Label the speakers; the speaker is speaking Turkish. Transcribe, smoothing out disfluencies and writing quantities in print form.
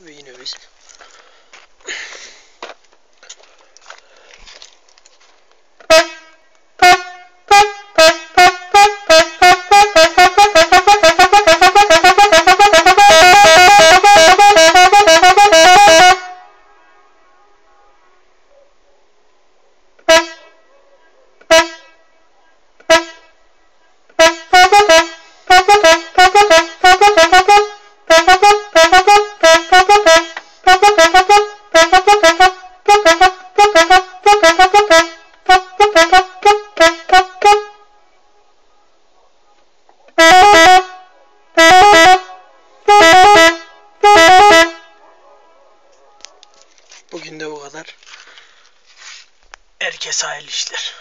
Speaker 1: ve yine biz. Bugün de bu kadar. Herkese hayırlı işler.